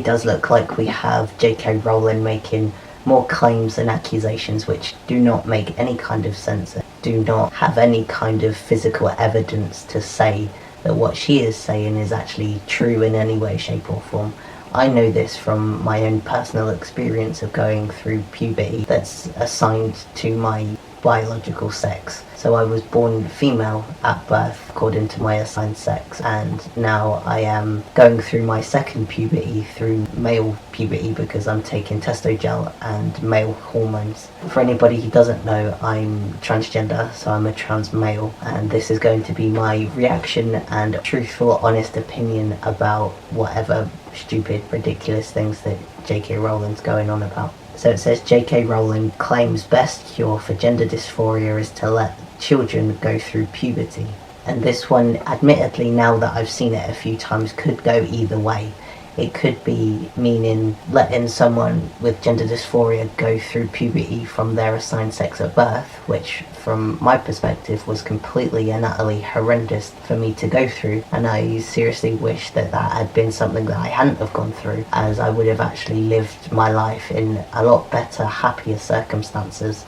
It does look like we have JK Rowling making more claims and accusations which do not make any kind of sense, do not have any kind of physical evidence to say that what she is saying is actually true in any way, shape or form. I know this from my own personal experience of going through puberty that's assigned to my biological sex. So I was born female at birth according to my assigned sex, and now I am going through my second puberty through male puberty because I'm taking testosterone and male hormones. For anybody who doesn't know, I'm transgender, so I'm a trans male, and this is going to be my reaction and truthful, honest opinion about whatever stupid, ridiculous things that JK Rowling's going on about. So it says JK Rowling claims best cure for gender dysphoria is to let children go through puberty. And this one, admittedly, now that I've seen it a few times, could go either way. It could be meaning letting someone with gender dysphoria go through puberty from their assigned sex at birth, which from my perspective was completely and utterly horrendous for me to go through, and I seriously wish that that had been something that I hadn't have gone through, as I would have actually lived my life in a lot better, happier circumstances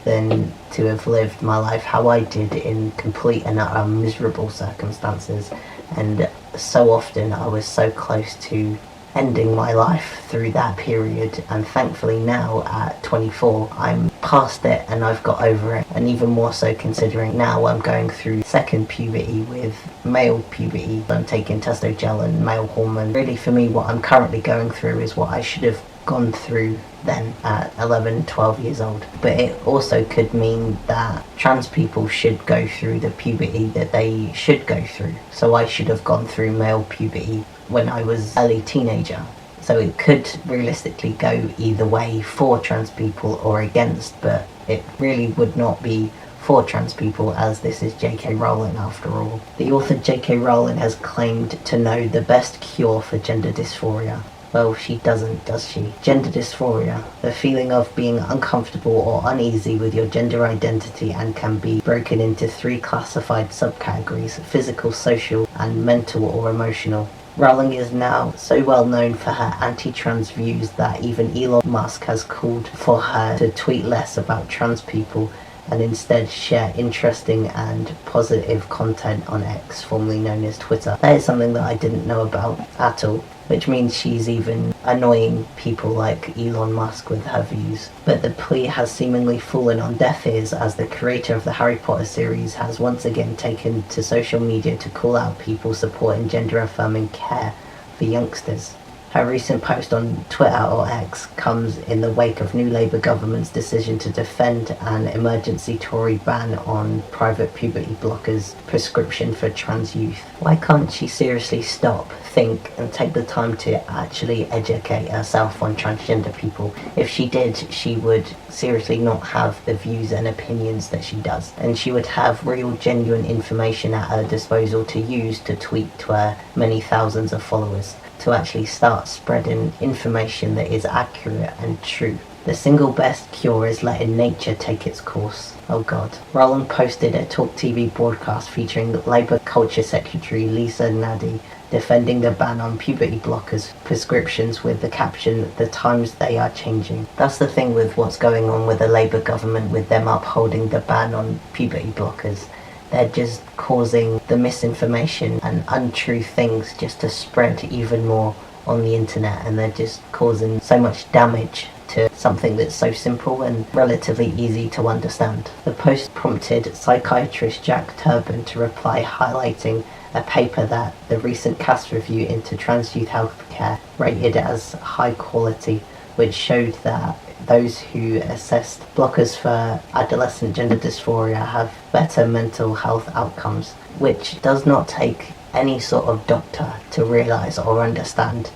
than to have lived my life how I did in complete and utter miserable circumstances. And so often I was so close to ending my life through that period, and thankfully now at 24 I'm past it and I've got over it, and even more so considering now I'm going through second puberty with male puberty. I'm taking testosterone and male hormone. Really, for me, what I'm currently going through is what I should have gone through then at 11, 12 years old. But it also could mean that trans people should go through the puberty that they should go through. So I should have gone through male puberty when I was early teenager. So it could realistically go either way for trans people or against, but it really would not be for trans people, as this is JK Rowling after all. The author JK Rowling has claimed to know the best cure for gender dysphoria. Well, she doesn't, does she? Gender dysphoria, the feeling of being uncomfortable or uneasy with your gender identity, and can be broken into 3 classified subcategories: physical, social, and mental or emotional. Rowling is now so well known for her anti-trans views that even Elon Musk has called for her to tweet less about trans people and instead share interesting and positive content on X, formerly known as Twitter. That is something that I didn't know about at all, which means she's even annoying people like Elon Musk with her views. But the plea has seemingly fallen on deaf ears, as the creator of the Harry Potter series has once again taken to social media to call out people supporting gender-affirming care for youngsters. Her recent post on Twitter, or X, comes in the wake of new Labour government's decision to defend an emergency Tory ban on private puberty blockers prescription for trans youth. Why can't she seriously stop, think, and take the time to actually educate herself on transgender people? If she did, she would seriously not have the views and opinions that she does, and she would have real, genuine information at her disposal to use to tweet to her many thousands of followers, to actually start spreading information that is accurate and true. The single best cure is letting nature take its course. Oh god. Rowling posted a Talk TV broadcast featuring Labour Culture Secretary Lisa Nadi defending the ban on puberty blockers prescriptions with the caption, "The times they are changing." That's the thing with what's going on with the Labour government, with them upholding the ban on puberty blockers. They're just causing the misinformation and untrue things just to spread even more on the internet, and they're just causing so much damage to something that's so simple and relatively easy to understand. The post prompted psychiatrist Jack Turban to reply, highlighting a paper that the recent CAS review into trans youth healthcare rated as high quality, which showed that those who assessed blockers for adolescent gender dysphoria have better mental health outcomes, which does not take any sort of doctor to realise or understand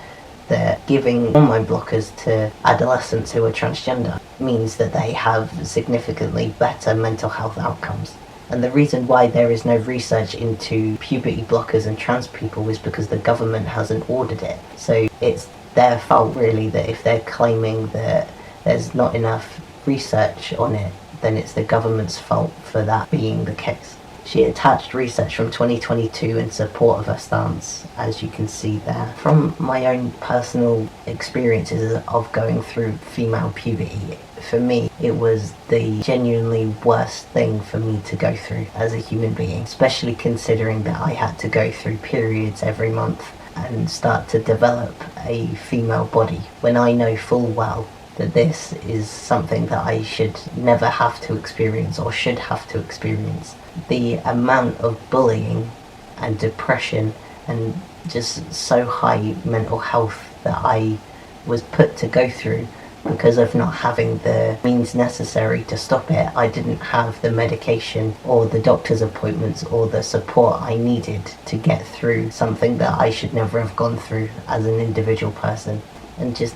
that giving hormone blockers to adolescents who are transgender means that they have significantly better mental health outcomes. And the reason why there is no research into puberty blockers and trans people is because the government hasn't ordered it. So it's their fault, really, that if they're claiming that there's not enough research on it, then it's the government's fault for that being the case. She attached research from 2022 in support of her stance, as you can see there. From my own personal experiences of going through female puberty, for me, it was the genuinely worst thing for me to go through as a human being, especially considering that I had to go through periods every month and start to develop a female body, when I know full well that this is something that I should never have to experience or should have to experience. The amount of bullying and depression and just so high mental health that I was put to go through because of not having the means necessary to stop it. I didn't have the medication or the doctor's appointments or the support I needed to get through something that I should never have gone through as an individual person. And just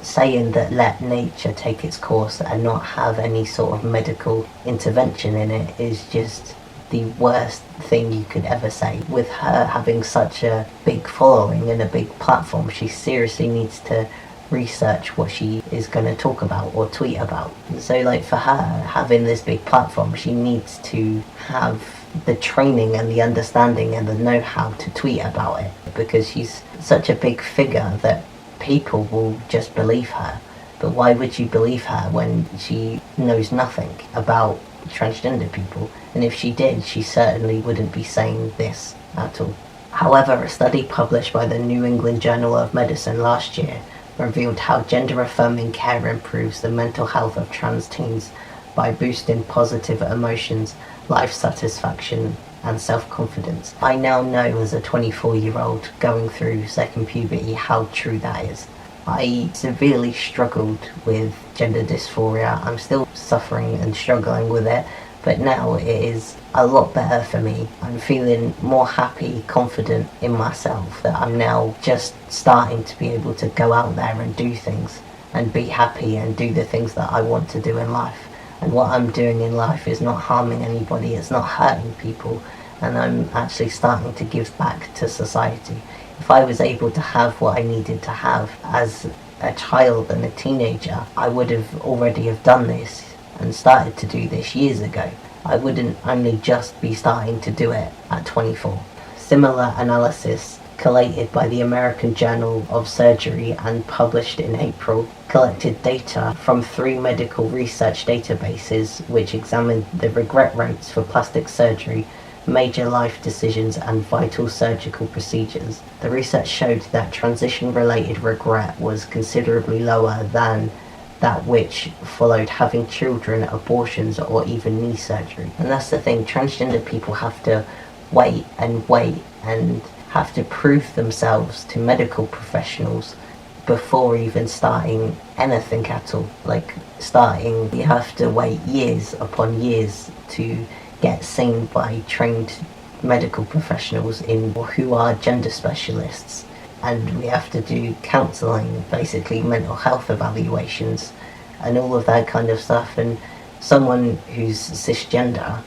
saying that let nature take its course and not have any sort of medical intervention in it is just the worst thing you could ever say. With her having such a big following and a big platform, she seriously needs to research what she is going to talk about or tweet about. So like for her having this big platform, she needs to have the training and the understanding and the know-how to tweet about it, because she's such a big figure that people will just believe her. But why would you believe her when she knows nothing about transgender people? And if she did, she certainly wouldn't be saying this at all. However, a study published by the New England Journal of Medicine last year revealed how gender-affirming care improves the mental health of trans teens by boosting positive emotions, life satisfaction, and self-confidence. I now know as a 24-year-old going through second puberty how true that is. I severely struggled with gender dysphoria. I'm still suffering and struggling with it, but now it is a lot better for me. I'm feeling more happy, confident in myself, that I'm now just starting to be able to go out there and do things and be happy and do the things that I want to do in life. And what I'm doing in life is not harming anybody, it's not hurting people, and I'm actually starting to give back to society. If I was able to have what I needed to have as a child and a teenager, I would have already have done this and started to do this years ago. I wouldn't only just be starting to do it at 24. Similar analysis collated by the American Journal of Surgery and published in April collected data from 3 medical research databases which examined the regret rates for plastic surgery, major life decisions and vital surgical procedures. The research showed that transition-related regret was considerably lower than that which followed having children, abortions, or even knee surgery. And that's the thing, transgender people have to wait and have to prove themselves to medical professionals before even starting anything at all. You have to wait years upon years to get seen by trained medical professionals who are gender specialists, and we have to do counselling, basically mental health evaluations and all of that kind of stuff. And someone who's cisgender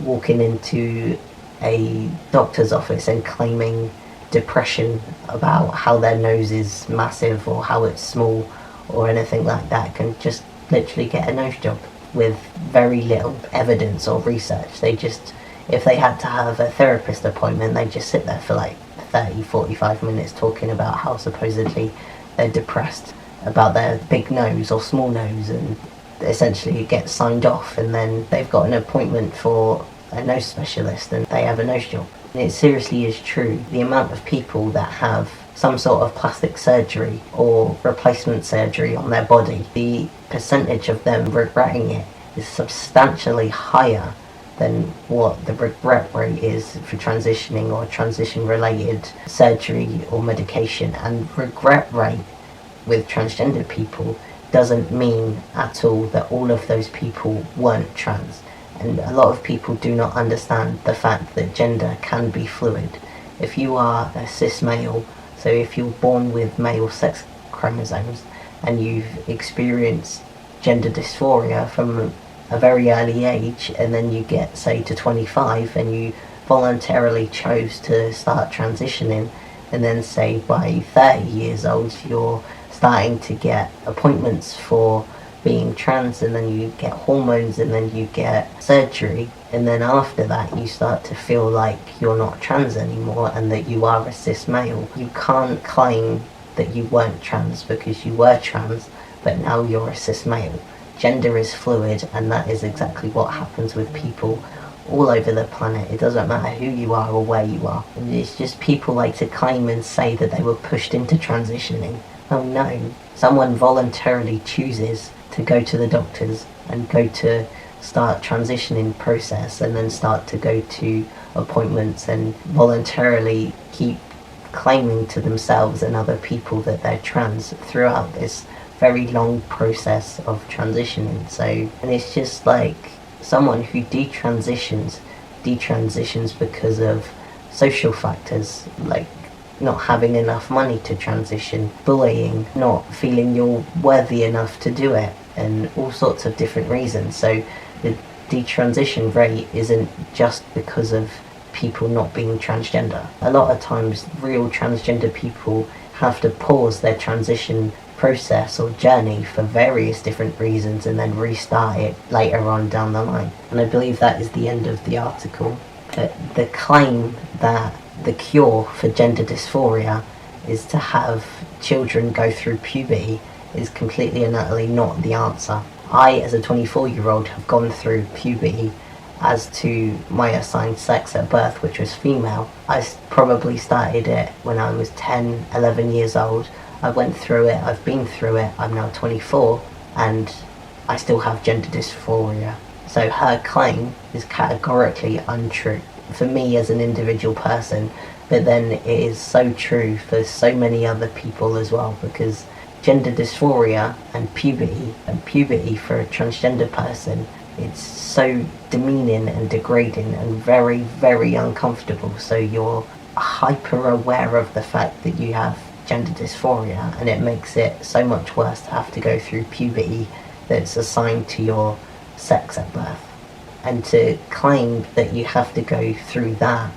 walking into a doctor's office and claiming depression about how their nose is massive or how it's small or anything like that can just literally get a nose job with very little evidence or research. If they had to have a therapist appointment, they just sit there for 30-45 minutes talking about how supposedly they're depressed about their big nose or small nose, and essentially it gets signed off, and then they've got an appointment for a nose specialist and they have a nose job. And it seriously is true. The amount of people that have some sort of plastic surgery or replacement surgery on their body, the percentage of them regretting it is substantially higher than what the regret rate is for transitioning or transition-related surgery or medication. And regret rate with transgender people doesn't mean at all that all of those people weren't trans. And a lot of people do not understand the fact that gender can be fluid. If you are a cis male, so if you're born with male sex chromosomes and you've experienced gender dysphoria from a very early age, and then you get, say, to 25 and you voluntarily chose to start transitioning, and then say by 30 years old you're starting to get appointments for being trans, and then you get hormones, and then you get surgery, and then after that you start to feel like you're not trans anymore and that you are a cis male. You can't claim that you weren't trans because you were trans, but now you're a cis male. Gender is fluid, and that is exactly what happens with people all over the planet. It doesn't matter who you are or where you are. And it's just people like to claim and say that they were pushed into transitioning. Oh no. Someone voluntarily chooses to go to the doctors and go to start transitioning process, and then start to go to appointments and voluntarily keep claiming to themselves and other people that they're trans throughout this very long process of transitioning. So, and it's just like someone who detransitions because of social factors, like not having enough money to transition, bullying, not feeling you're worthy enough to do it, and all sorts of different reasons. So the detransition rate isn't just because of people not being transgender. A lot of times real transgender people have to pause their transition process or journey for various different reasons and then restart it later on down the line. And I believe that is the end of the article. But the claim that the cure for gender dysphoria is to have children go through puberty is completely and utterly not the answer. I, as a 24-year-old, have gone through puberty as to my assigned sex at birth, which was female. I probably started it when I was 10, 11 years old. I went through it, I've been through it, I'm now 24, and I still have gender dysphoria. So her claim is categorically untrue for me as an individual person, but then it is so true for so many other people as well, because gender dysphoria and puberty for a transgender person, it's so demeaning and degrading and very, very uncomfortable. So you're hyper aware of the fact that you have gender dysphoria, and it makes it so much worse to have to go through puberty that's assigned to your sex at birth. And to claim that you have to go through that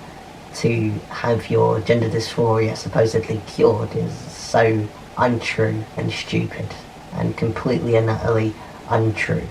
to have your gender dysphoria supposedly cured is so untrue and stupid and completely and utterly untrue.